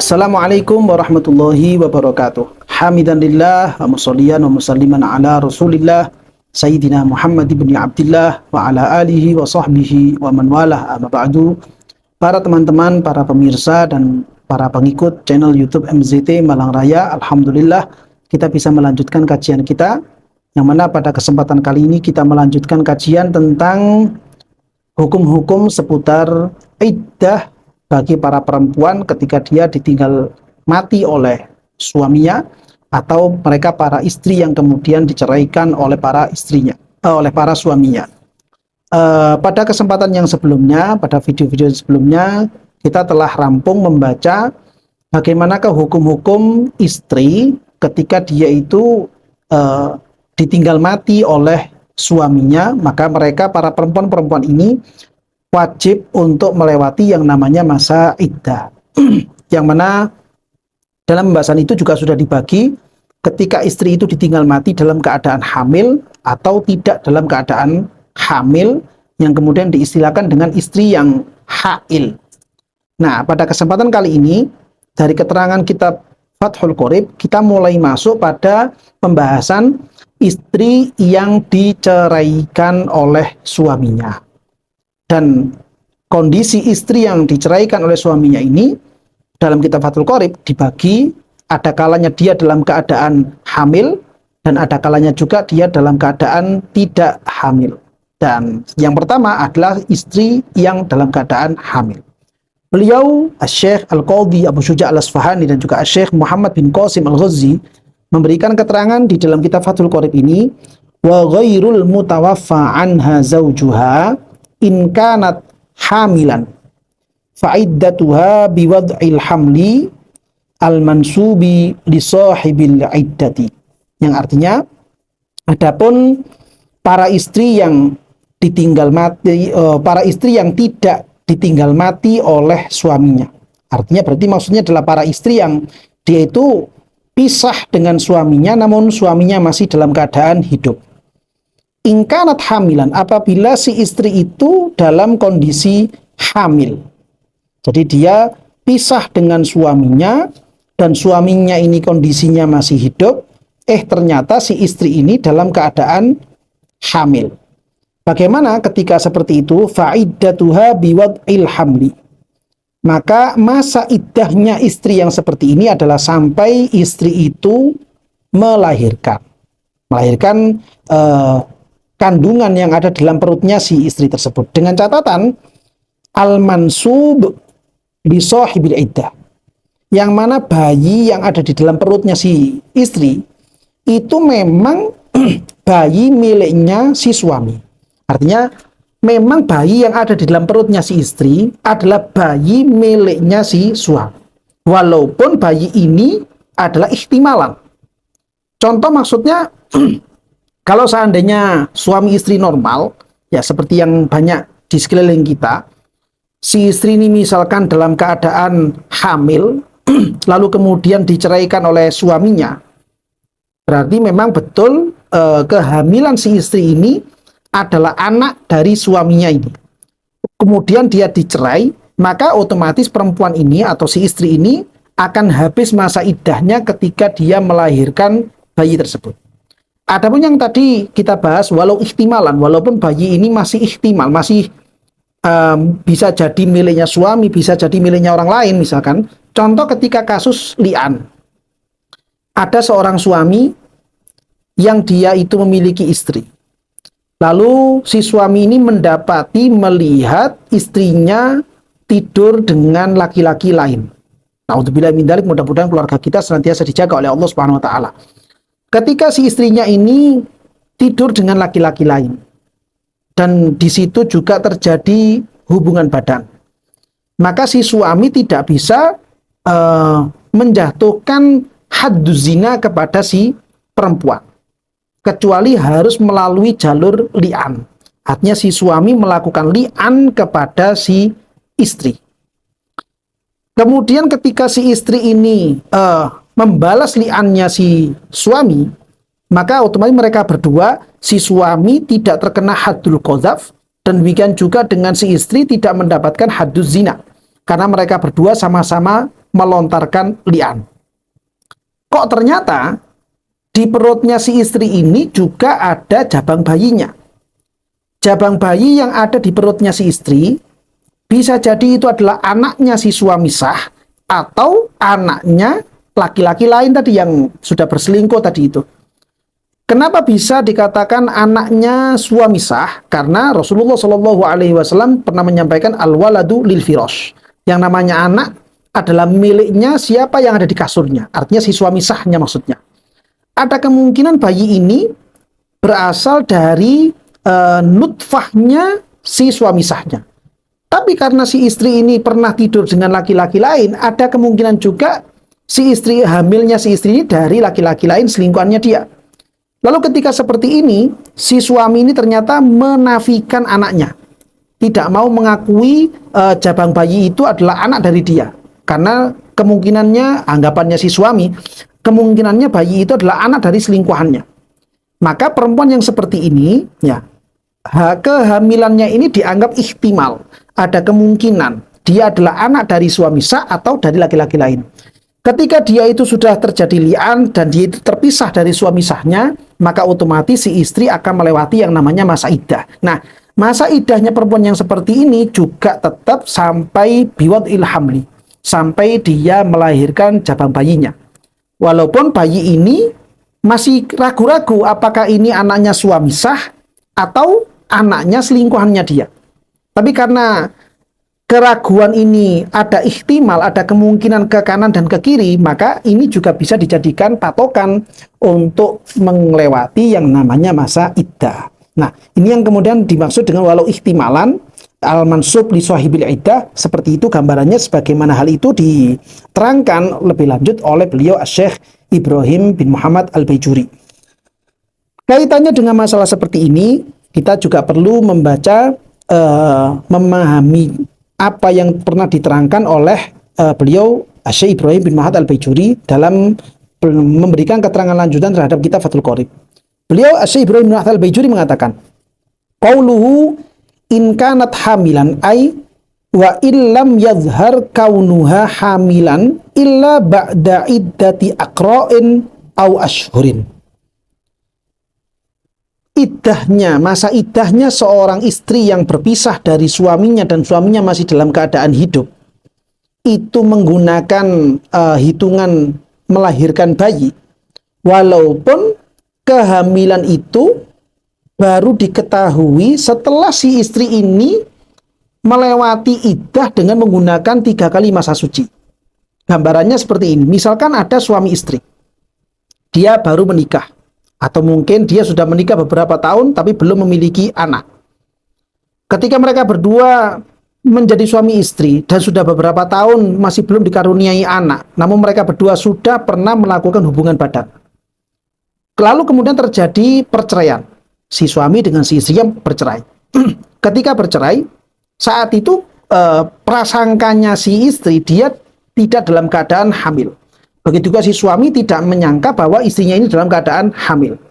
Assalamualaikum warahmatullahi wabarakatuh. Hamidanillah wa musalliyan wa musalliman ala Rasulillah Sayyidina Muhammad ibn Abdillah wa ala alihi wa sahbihi wa man walah, amma ba'du. Para teman-teman, para pemirsa dan para pengikut channel YouTube MZT Malang Raya, alhamdulillah kita bisa melanjutkan kajian kita, yang mana pada kesempatan kali ini kita melanjutkan kajian tentang hukum-hukum seputar iddah bagi para perempuan ketika dia ditinggal mati oleh suaminya atau mereka para istri yang kemudian diceraikan oleh para istrinya, oleh para suaminya. Pada kesempatan yang sebelumnya, pada video-video sebelumnya, kita telah rampung membaca bagaimanakah hukum-hukum istri ketika dia itu ditinggal mati oleh suaminya, maka mereka para perempuan-perempuan ini wajib untuk melewati yang namanya masa iddah. Yang mana dalam pembahasan itu juga sudah dibagi ketika istri itu ditinggal mati dalam keadaan hamil atau tidak dalam keadaan hamil, yang kemudian diistilahkan dengan istri yang hail. Nah, pada kesempatan kali ini dari keterangan kitab Fathul Qorib, kita mulai masuk pada pembahasan istri yang diceraikan oleh suaminya. Dan kondisi istri yang diceraikan oleh suaminya ini dalam kitab Fathul Qorib dibagi, ada kalanya dia dalam keadaan hamil dan ada kalanya juga dia dalam keadaan tidak hamil. Dan yang pertama adalah istri yang dalam keadaan hamil. Beliau Syekh Al-Qadhi Abu Syuja' Al-Asfahani dan juga Syekh Muhammad bin Qasim Al-Ghazi memberikan keterangan di dalam kitab Fathul Qorib ini, wa ghairul mutawaffa anha zawjuha in kanat hamilan fa'iddatuha biwad'il hamli al-mansubi li sahibil iddati. Yang artinya, adapun para istri yang ditinggal mati, para istri yang tidak ditinggal mati oleh suaminya. Artinya berarti maksudnya adalah para istri yang dia itu pisah dengan suaminya namun suaminya masih dalam keadaan hidup. Ingkanat hamilan, apabila si istri itu dalam kondisi hamil. Jadi dia pisah dengan suaminya dan suaminya ini kondisinya masih hidup, ternyata si istri ini dalam keadaan hamil. Bagaimana ketika seperti itu? Fa'iddatuha biwad'il hamli. Maka masa iddahnya istri yang seperti ini adalah sampai istri itu melahirkan. Melahirkan kandungan yang ada dalam perutnya si istri tersebut, dengan catatan al-mansub bi sahibil iddah, yang mana bayi yang ada di dalam perutnya si istri itu memang bayi miliknya si suami. Artinya memang bayi yang ada di dalam perutnya si istri adalah bayi miliknya si suami, walaupun bayi ini adalah ihtimalan. Contoh maksudnya kalau seandainya suami istri normal, ya seperti yang banyak di sekeliling kita, si istri ini misalkan dalam keadaan hamil, lalu kemudian diceraikan oleh suaminya, berarti memang betul kehamilan si istri ini adalah anak dari suaminya ini. Kemudian dia dicerai, maka otomatis perempuan ini atau si istri ini akan habis masa iddahnya ketika dia melahirkan bayi tersebut. Adapun yang tadi kita bahas, walau ihtimalan, walaupun bayi ini masih ihtimal, masih bisa jadi miliknya suami, bisa jadi miliknya orang lain misalkan. Contoh ketika kasus li'an. Ada seorang suami yang dia itu memiliki istri. Lalu si suami ini melihat istrinya tidur dengan laki-laki lain. Na'udzubillah min dzalik, mudah-mudahan keluarga kita senantiasa dijaga oleh Allah Subhanahu wa taala. Ketika si istrinya ini tidur dengan laki-laki lain dan di situ juga terjadi hubungan badan, maka si suami tidak bisa menjatuhkan hadduz zina kepada si perempuan, kecuali harus melalui jalur li'an. Artinya si suami melakukan li'an kepada si istri. Kemudian ketika si istri ini membalas li'annya si suami, maka otomatis mereka berdua, si suami tidak terkena haddul qadzaf dan demikian juga dengan si istri tidak mendapatkan hadduz zina, karena mereka berdua sama-sama melontarkan li'an. Kok ternyata di perutnya si istri ini juga ada jabang bayinya. Jabang bayi yang ada di perutnya si istri bisa jadi itu adalah anaknya si suami sah atau anaknya laki-laki lain tadi yang sudah berselingkuh tadi itu. Kenapa bisa dikatakan anaknya suami sah? Karena Rasulullah Shallallahu Alaihi Wasallam pernah menyampaikan al-waladu lil firash. Yang namanya anak adalah miliknya siapa yang ada di kasurnya. Artinya si suami sahnya maksudnya. Ada kemungkinan bayi ini berasal dari nutfahnya si suami sahnya. Tapi karena si istri ini pernah tidur dengan laki-laki lain, ada kemungkinan juga si istri hamilnya si istri ini dari laki-laki lain selingkuhannya dia. Lalu ketika seperti ini, si suami ini ternyata menafikan anaknya. Tidak mau mengakui jabang bayi itu adalah anak dari dia. Karena kemungkinannya, anggapannya si suami, kemungkinannya bayi itu adalah anak dari selingkuhannya. Maka perempuan yang seperti ini, ya, kehamilannya ini dianggap ihtimal. Ada kemungkinan dia adalah anak dari suami sah atau dari laki-laki lain. Ketika dia itu sudah terjadi li'an dan dia itu terpisah dari suami sahnya, maka otomatis si istri akan melewati yang namanya masa iddah. Nah, masa iddahnya perempuan yang seperti ini juga tetap sampai biwad'il hamli, sampai dia melahirkan jabang bayinya. Walaupun bayi ini masih ragu-ragu apakah ini anaknya suami sah atau anaknya selingkuhannya dia. Tapi karena keraguan ini ada ihtimal, ada kemungkinan ke kanan dan ke kiri, maka ini juga bisa dijadikan patokan untuk melewati yang namanya masa iddah. Nah, ini yang kemudian dimaksud dengan walau ihtimalan al-mansub li sahibil iddah, seperti itu gambarannya, sebagaimana hal itu diterangkan lebih lanjut oleh beliau Syekh Ibrahim bin Muhammad Al-Baijuri. Kaitannya dengan masalah seperti ini, kita juga perlu membaca, memahami apa yang pernah diterangkan oleh beliau Syekh Ibrahim bin Muhammad Al-Baijuri dalam memberikan keterangan lanjutan terhadap kitab Fathul Qorib. Beliau Syekh Ibrahim bin Muhammad Al-Baijuri mengatakan, qauluhu in kanat hamilan ay wa illam yazhar kaunuha hamilan illa ba'da iddati aqra'in aw ashhurin. Iddahnya, masa iddahnya seorang istri yang berpisah dari suaminya dan suaminya masih dalam keadaan hidup, itu menggunakan hitungan melahirkan bayi, walaupun kehamilan itu baru diketahui setelah si istri ini melewati iddah dengan menggunakan 3 kali masa suci. Gambarannya seperti ini, misalkan ada suami istri, dia baru menikah, atau mungkin dia sudah menikah beberapa tahun tapi belum memiliki anak. Ketika mereka berdua menjadi suami istri dan sudah beberapa tahun masih belum dikaruniai anak, namun mereka berdua sudah pernah melakukan hubungan badan. Lalu kemudian terjadi perceraian. Si suami dengan si istri yang bercerai. Ketika bercerai, saat itu prasangkanya si istri dia tidak dalam keadaan hamil. Begitu juga si suami tidak menyangka bahwa istrinya ini dalam keadaan hamil.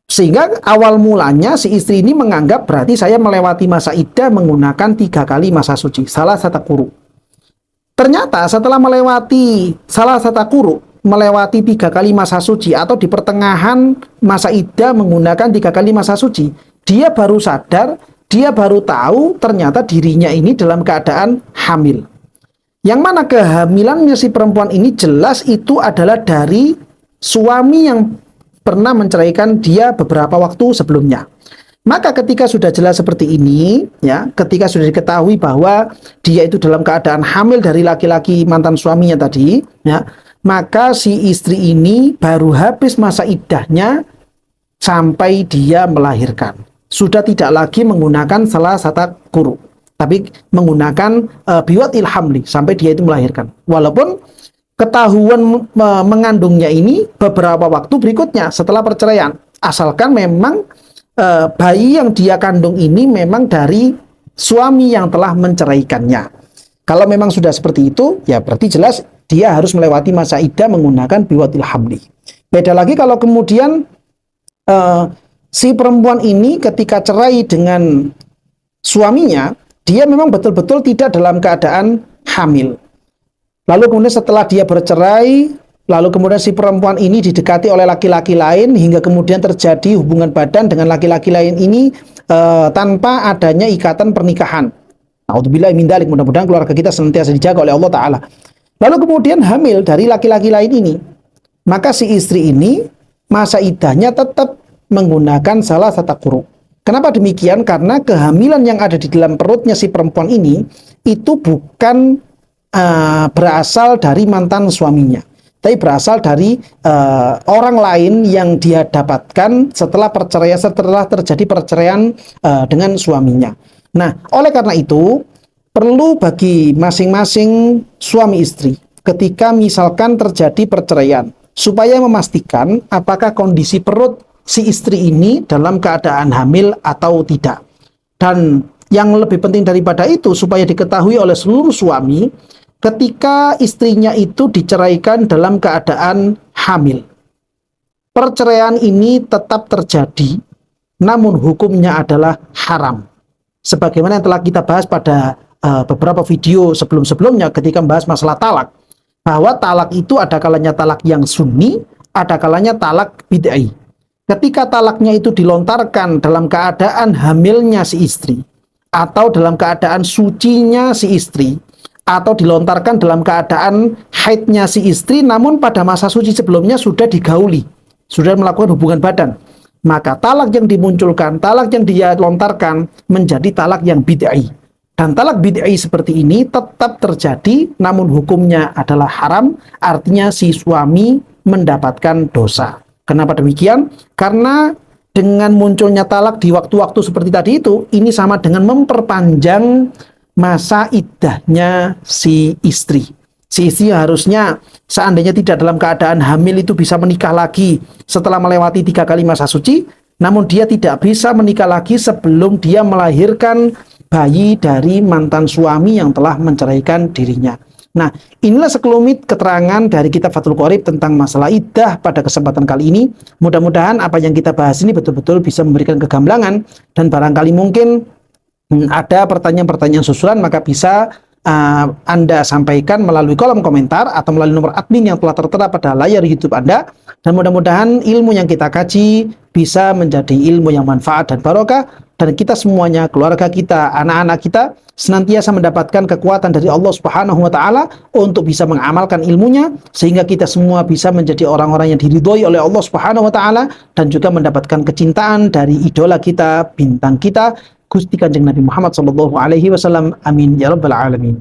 Sehingga awal mulanya si istri ini menganggap berarti saya melewati masa iddah menggunakan 3 kali masa suci, salah satu kuru. Ternyata setelah melewati salah satu kuru, melewati 3 kali masa suci atau di pertengahan masa iddah menggunakan 3 kali masa suci, dia baru sadar, dia baru tahu ternyata dirinya ini dalam keadaan hamil. Yang mana kehamilannya si perempuan ini jelas itu adalah dari suami yang pernah menceraikan dia beberapa waktu sebelumnya. Maka ketika sudah jelas seperti ini, ya, ketika sudah diketahui bahwa dia itu dalam keadaan hamil dari laki-laki mantan suaminya tadi, ya, maka si istri ini baru habis masa iddahnya sampai dia melahirkan. Sudah tidak lagi menggunakan salah satu kuru, tapi menggunakan biwad'il hamli sampai dia itu melahirkan. Walaupun ketahuan mengandungnya ini beberapa waktu berikutnya setelah perceraian, asalkan memang bayi yang dia kandung ini memang dari suami yang telah menceraikannya. Kalau memang sudah seperti itu, ya berarti jelas dia harus melewati masa iddah menggunakan biwad'il hamli. Beda lagi kalau kemudian si perempuan ini ketika cerai dengan suaminya, dia memang betul-betul tidak dalam keadaan hamil. Lalu kemudian setelah dia bercerai, lalu kemudian si perempuan ini didekati oleh laki-laki lain hingga kemudian terjadi hubungan badan dengan laki-laki lain ini tanpa adanya ikatan pernikahan. Nauzubillahi min dzalik, mudah-mudahan keluarga kita senantiasa dijaga oleh Allah Ta'ala. Lalu kemudian hamil dari laki-laki lain ini, maka si istri ini masa iddahnya tetap menggunakan salah satu quru. Kenapa demikian? Karena kehamilan yang ada di dalam perutnya si perempuan ini itu bukan berasal dari mantan suaminya, tapi berasal dari orang lain yang dia dapatkan setelah terjadi perceraian dengan suaminya. Nah, oleh karena itu perlu bagi masing-masing suami istri ketika misalkan terjadi perceraian supaya memastikan apakah kondisi perut si istri ini dalam keadaan hamil atau tidak. Dan yang lebih penting daripada itu, supaya diketahui oleh seluruh suami ketika istrinya itu diceraikan dalam keadaan hamil. Perceraian ini tetap terjadi, namun hukumnya adalah haram. Sebagaimana yang telah kita bahas pada beberapa video sebelum-sebelumnya ketika membahas masalah talak, bahwa talak itu ada kalanya talak yang sunni, ada kalanya talak bid'ah. Ketika talaknya itu dilontarkan dalam keadaan hamilnya si istri, atau dalam keadaan sucinya si istri, atau dilontarkan dalam keadaan haidnya si istri, namun pada masa suci sebelumnya sudah digauli, sudah melakukan hubungan badan, maka talak yang dimunculkan, talak yang dia lontarkan menjadi talak yang bid'ah. Dan talak bid'ah seperti ini tetap terjadi, namun hukumnya adalah haram, artinya si suami mendapatkan dosa. Kenapa demikian? Karena dengan munculnya talak di waktu-waktu seperti tadi itu, ini sama dengan memperpanjang masa iddahnya si istri. Si istri harusnya seandainya tidak dalam keadaan hamil itu bisa menikah lagi setelah melewati 3 kali masa suci, namun dia tidak bisa menikah lagi sebelum dia melahirkan bayi dari mantan suami yang telah menceraikan dirinya. Nah, inilah sekelumit keterangan dari kitab Fathul Qorib tentang masalah iddah pada kesempatan kali ini. Mudah-mudahan apa yang kita bahas ini betul-betul bisa memberikan kegamblangan, dan barangkali mungkin ada pertanyaan-pertanyaan susulan, maka bisa Anda sampaikan melalui kolom komentar atau melalui nomor admin yang telah tertera pada layar YouTube Anda. Dan mudah-mudahan ilmu yang kita kaji bisa menjadi ilmu yang manfaat dan barokah, dan kita semuanya, keluarga kita, anak-anak kita senantiasa mendapatkan kekuatan dari Allah Subhanahu wa Ta'ala untuk bisa mengamalkan ilmunya, sehingga kita semua bisa menjadi orang-orang yang diridhoi oleh Allah Subhanahu wa Ta'ala, dan juga mendapatkan kecintaan dari idola kita, bintang kita, Gusti Kanjeng Nabi Muhammad sallallahu alaihi wasallam. Amin ya rabbal alamin.